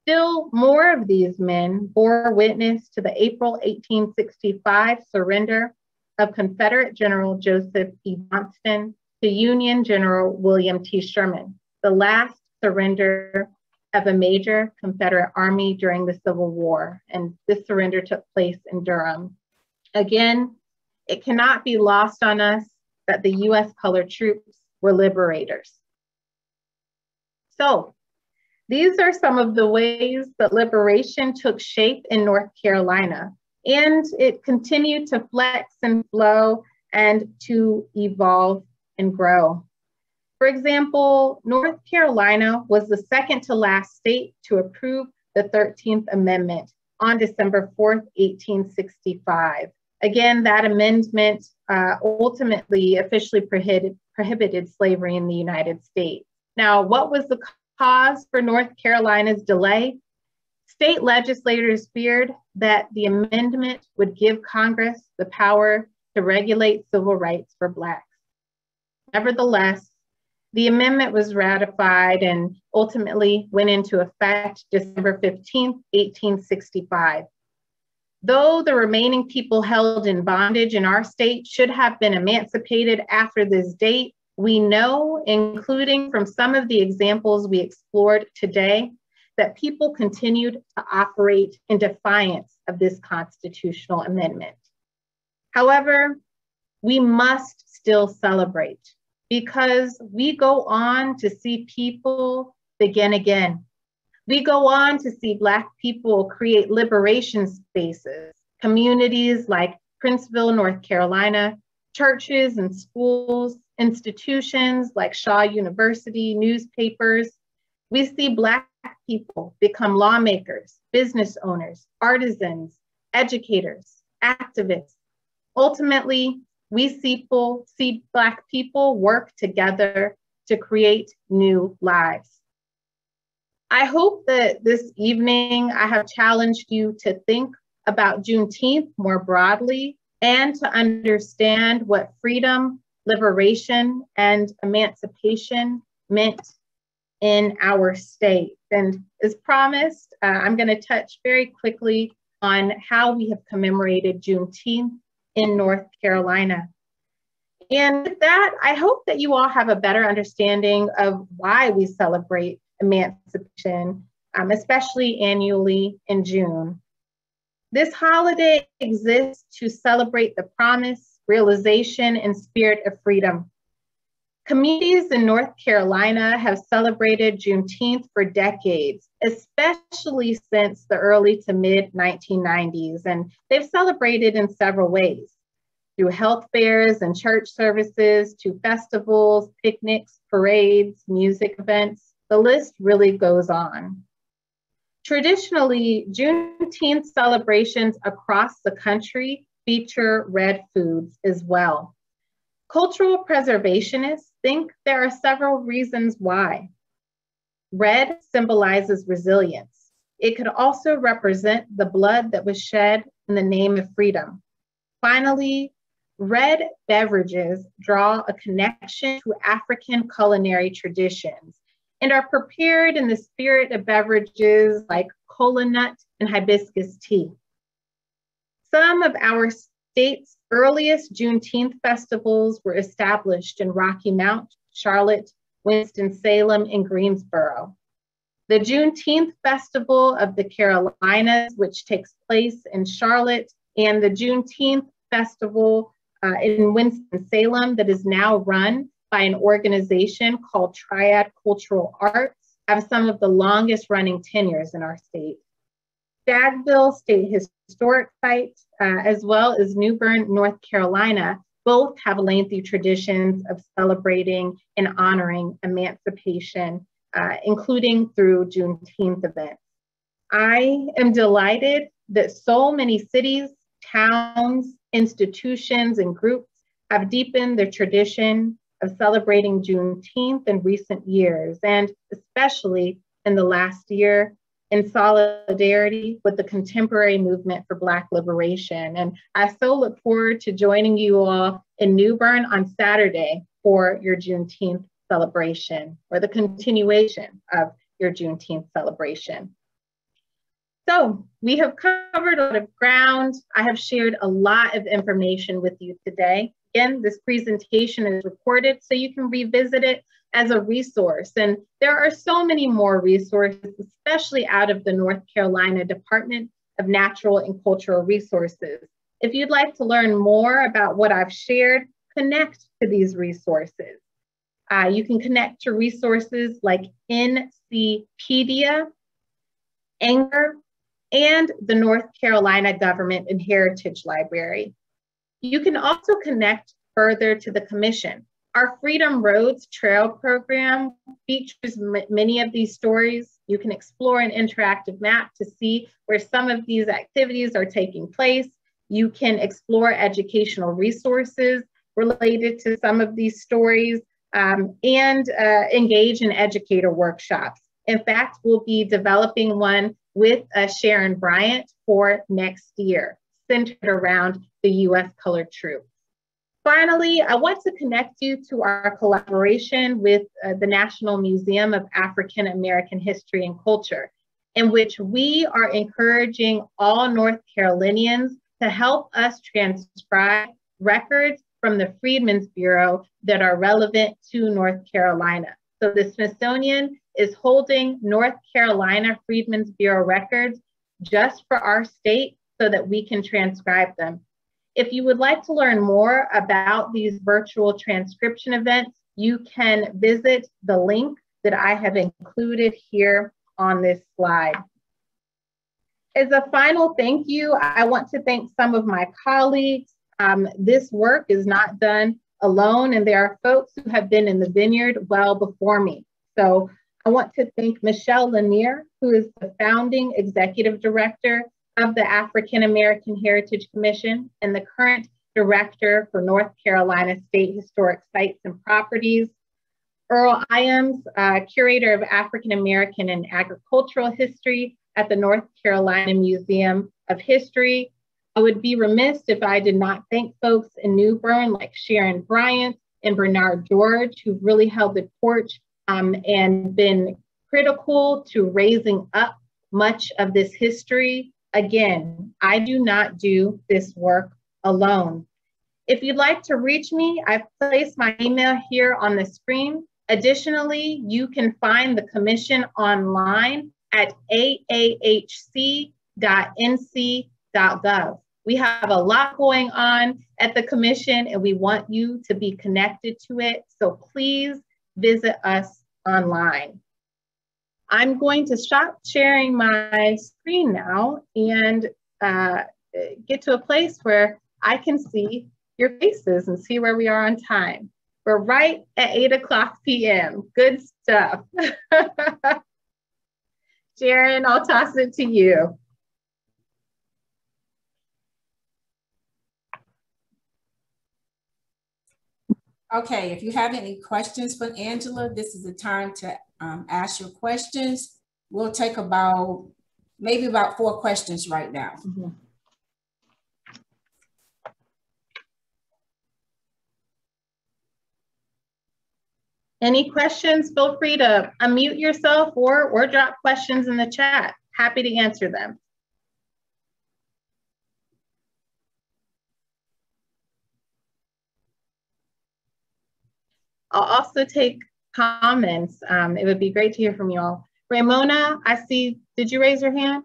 Still more of these men bore witness to the April 1865 surrender of Confederate General Joseph E. Johnston to Union General William T. Sherman, the last surrender of a major Confederate army during the Civil War. And this surrender took place in Durham. Again, it cannot be lost on us that the U.S. colored troops were liberators. So these are some of the ways that liberation took shape in North Carolina, and it continued to flex and flow and to evolve and grow. For example, North Carolina was the second to last state to approve the 13th Amendment on December 4th, 1865. Again, that amendment ultimately officially prohibited slavery in the United States. Now, what was the cause for North Carolina's delay? State legislators feared that the amendment would give Congress the power to regulate civil rights for Blacks. Nevertheless, the amendment was ratified and ultimately went into effect December 15th, 1865. Though the remaining people held in bondage in our state should have been emancipated after this date, we know, including from some of the examples we explored today, that people continued to operate in defiance of this constitutional amendment. However, we must still celebrate because we go on to see people begin again. We go on to see Black people create liberation spaces, communities like Princeville, North Carolina, churches and schools, institutions like Shaw University, newspapers. We see Black people become lawmakers, business owners, artisans, educators, activists. Ultimately, we see Black people work together to create new lives. I hope that this evening I have challenged you to think about Juneteenth more broadly and to understand what freedom, liberation, and emancipation meant in our state. And as promised, I'm going to touch very quickly on how we have commemorated Juneteenth in North Carolina. And with that, I hope that you all have a better understanding of why we celebrate emancipation, especially annually in June. This holiday exists to celebrate the promise, realization, and spirit of freedom. Communities in North Carolina have celebrated Juneteenth for decades, especially since the early to mid 1990s, and they've celebrated in several ways, through health fairs and church services, to festivals, picnics, parades, music events. The list really goes on. Traditionally, Juneteenth celebrations across the country feature red foods as well. Cultural preservationists think there are several reasons why. Red symbolizes resilience. It could also represent the blood that was shed in the name of freedom. Finally, red beverages draw a connection to African culinary traditions and are prepared in the spirit of beverages like cola nut and hibiscus tea. Some of our state's earliest Juneteenth festivals were established in Rocky Mount, Charlotte, Winston-Salem, and Greensboro. The Juneteenth Festival of the Carolinas, which takes place in Charlotte, and the Juneteenth Festival in Winston-Salem that is now run by an organization called Triad Cultural Arts, have some of the longest running tenures in our state. Stagville State Historic Site, as well as New Bern, North Carolina, both have lengthy traditions of celebrating and honoring emancipation, including through Juneteenth events. I am delighted that so many cities, towns, institutions, and groups have deepened their tradition of celebrating Juneteenth in recent years, and especially in the last year, in solidarity with the contemporary movement for Black liberation. And I so look forward to joining you all in New Bern on Saturday for your Juneteenth celebration, or the continuation of your Juneteenth celebration. So we have covered a lot of ground. I have shared a lot of information with you today. Again, this presentation is recorded so you can revisit it as a resource. And there are so many more resources, especially out of the North Carolina Department of Natural and Cultural Resources. If you'd like to learn more about what I've shared, connect to these resources. You can connect to resources like NCpedia, Anger, and the North Carolina Government and Heritage Library. You can also connect further to the Commission. Our Freedom Roads Trail program features many of these stories. You can explore an interactive map to see where some of these activities are taking place. You can explore educational resources related to some of these stories and engage in educator workshops. In fact, we'll be developing one with Sharon Bryant for next year, centered around the U.S. colored troops. Finally, I want to connect you to our collaboration with the National Museum of African American History and Culture, in which we are encouraging all North Carolinians to help us transcribe records from the Freedmen's Bureau that are relevant to North Carolina. So the Smithsonian is holding North Carolina Freedmen's Bureau records just for our state so that we can transcribe them. If you would like to learn more about these virtual transcription events, you can visit the link that I have included here on this slide. As a final thank you, I want to thank some of my colleagues. This work is not done alone, and there are folks who have been in the vineyard well before me. So I want to thank Michelle Lanier, who is the founding executive director of the African American Heritage Commission and the current director for North Carolina State Historic Sites and Properties. Earl Iams, curator of African American and Agricultural History at the North Carolina Museum of History. I would be remiss if I did not thank folks in New Bern like Sharon Bryant and Bernard George, who really held the torch and been critical to raising up much of this history. Again, I do not do this work alone. If you'd like to reach me, I've placed my email here on the screen. Additionally, you can find the commission online at aahc.nc.gov. We have a lot going on at the commission and we want you to be connected to it. So please visit us online. I'm going to stop sharing my screen now and get to a place where I can see your faces and see where we are on time. We're right at 8:00 p.m. Good stuff. Sharon, I'll toss it to you. Okay, if you have any questions for Angela, this is the time to ask your questions. We'll take maybe about 4 questions right now. Mm-hmm. Any questions? Feel free to unmute yourself or drop questions in the chat. Happy to answer them. I'll also take comments. It would be great to hear from you all. Ramona, I see, did you raise your hand?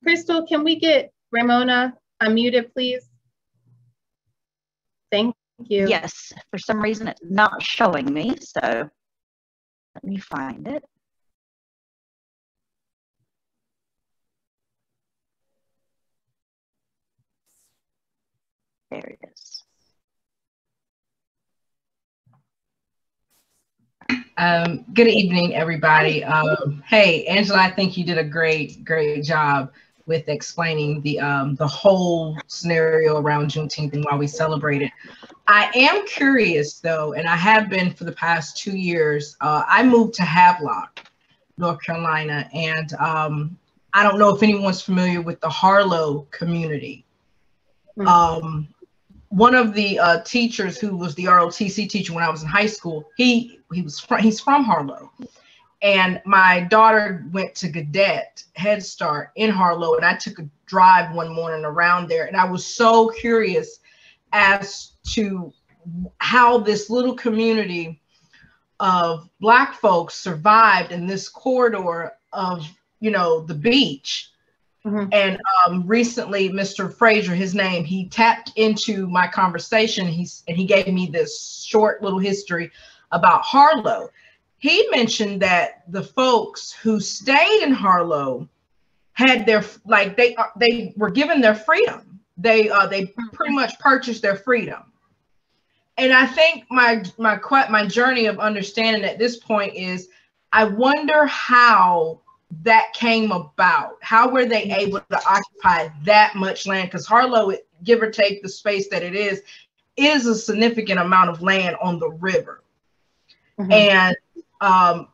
Crystal, can we get Ramona unmuted, please? Thank you. Yes, for some reason it's not showing me, so let me find it. There it is. Good evening, everybody. Hey, Angela, I think you did a great job with explaining the whole scenario around Juneteenth and why we celebrate it. I am curious, though, and I have been for the past 2 years. I moved to Havelock, North Carolina, and I don't know if anyone's familiar with the Harlow community. Mm-hmm. One of the teachers who was the ROTC teacher when I was in high school, he's from Harlow, and my daughter went to Cadet Head Start in Harlow, and I took a drive one morning around there, and I was so curious as to how this little community of Black folks survived in this corridor of, the beach. Mm-hmm. And recently, Mr. Frazier, his name, he tapped into my conversation. He gave me this short little history about Harlow. He mentioned that the folks who stayed in Harlow had their, they were given their freedom. They pretty much purchased their freedom. And I think my journey of understanding at this point is, I wonder how that came about. How were they able to occupy that much land? Because Harlow, give or take the space that it is a significant amount of land on the river. Mm-hmm. And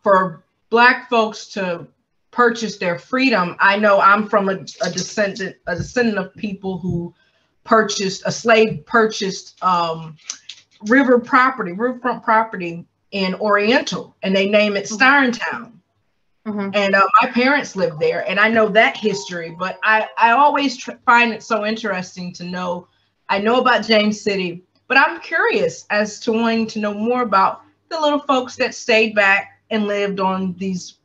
for Black folks to purchase their freedom, I know I'm from a descendant of people who purchased riverfront property in Oriental, and they name it Stearntown. Mm-hmm. And my parents lived there, and I know that history, but I always find it so interesting to know. I know about James City, but I'm curious as to wanting to know more about the little folks that stayed back and lived on these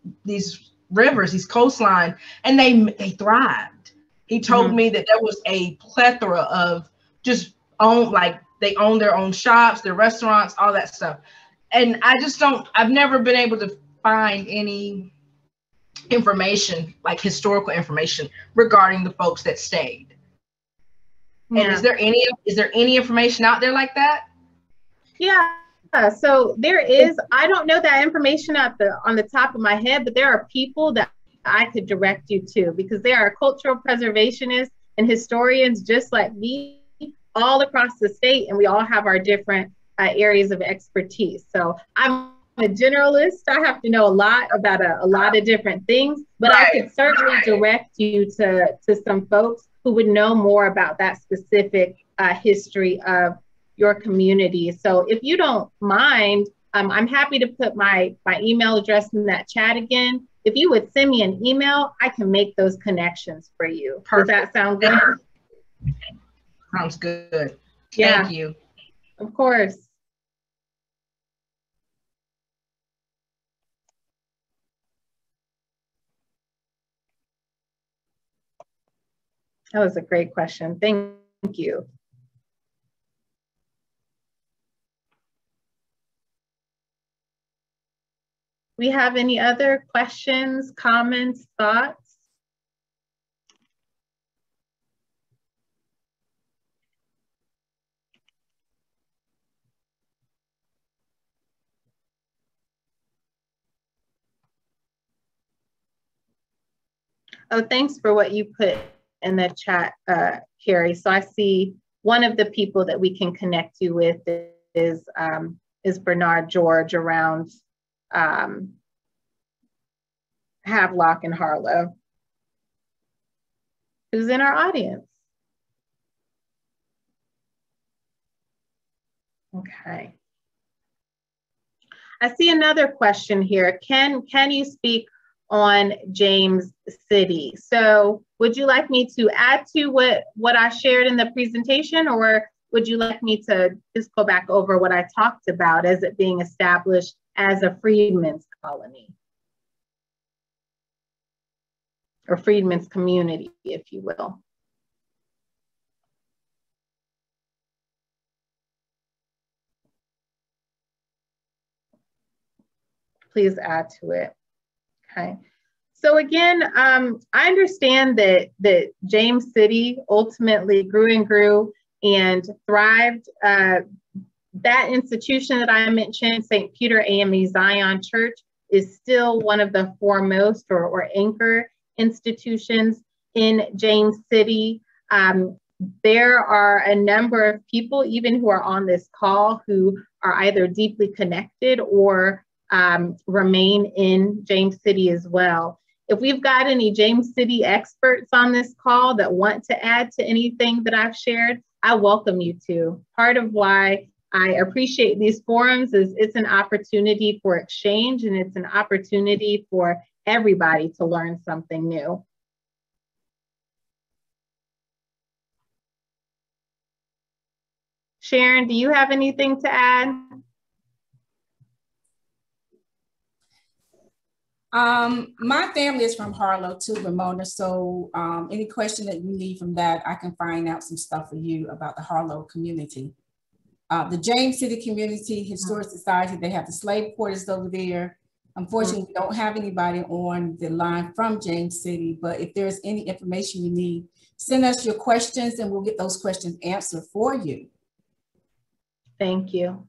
rivers, these coastline, and they thrived. He told mm-hmm. me that there was a plethora of they own their own shops, their restaurants, all that stuff. And I've never been able to find any information, like historical information, regarding the folks that stayed. Yeah. And is there any information out there like that? Yeah, so there is. I don't know that information on the top of my head, but there are people that I could direct you to, because there are cultural preservationists and historians just like me all across the state, and we all have our different areas of expertise. So I'm a generalist. I have to know a lot about a lot of different things, but right. I could certainly direct you to some folks who would know more about that specific history of your community. So if you don't mind, I'm happy to put my email address in that chat again. If you would send me an email, I can make those connections for you. Perfect. Does that sound good? Sounds good. Yeah. Thank you. Of course. That was a great question. Thank you. We have any other questions, comments, thoughts? Oh, thanks for what you put in the chat, Carrie. So I see one of the people that we can connect you with is Bernard George around Havelock and Harlow, who's in our audience. Okay. I see another question here. Can you speak on James City? So would you like me to add to what I shared in the presentation, or would you like me to just go back over what I talked about as it being established as a freedmen's colony? Or freedmen's community, if you will. Please add to it. Okay. So again, I understand that James City ultimately grew and grew and thrived. That institution that I mentioned, St. Peter AME Zion Church, is still one of the foremost or anchor institutions in James City. There are a number of people, even who are on this call, who are either deeply connected or remain in James City as well. If we've got any James City experts on this call that want to add to anything that I've shared, I welcome you to. Part of why I appreciate these forums is it's an opportunity for exchange, and it's an opportunity for everybody to learn something new. Sharon, do you have anything to add? My family is from Harlow too, Ramona. So any question that you need from that, I can find out some stuff for you about the Harlow community. The James City Community Historic Society, they have the slave quarters over there. Unfortunately, we don't have anybody on the line from James City, but if there's any information you need, send us your questions and we'll get those questions answered for you. Thank you.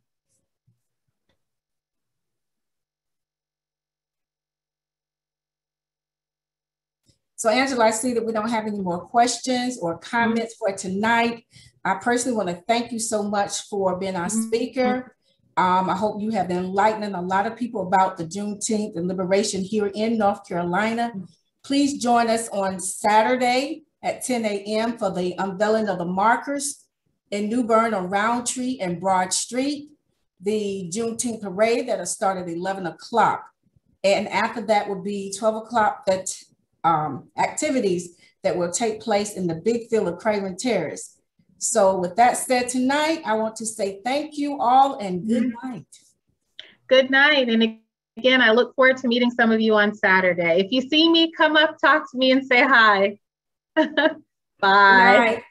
So Angela, I see that we don't have any more questions or comments for tonight. I personally want to thank you so much for being our speaker. I hope you have been enlightening a lot of people about the Juneteenth and liberation here in North Carolina. Please join us on Saturday at 10 a.m. for the unveiling of the markers in New Bern on Roundtree and Broad Street, the Juneteenth parade that'll start at 11 o'clock. And after that will be 12 o'clock activities that will take place in the big field of Craven Terrace. So with that said tonight, I want to say thank you all and good night. Good night. And again, I look forward to meeting some of you on Saturday. If you see me, come up, talk to me and say hi. Bye.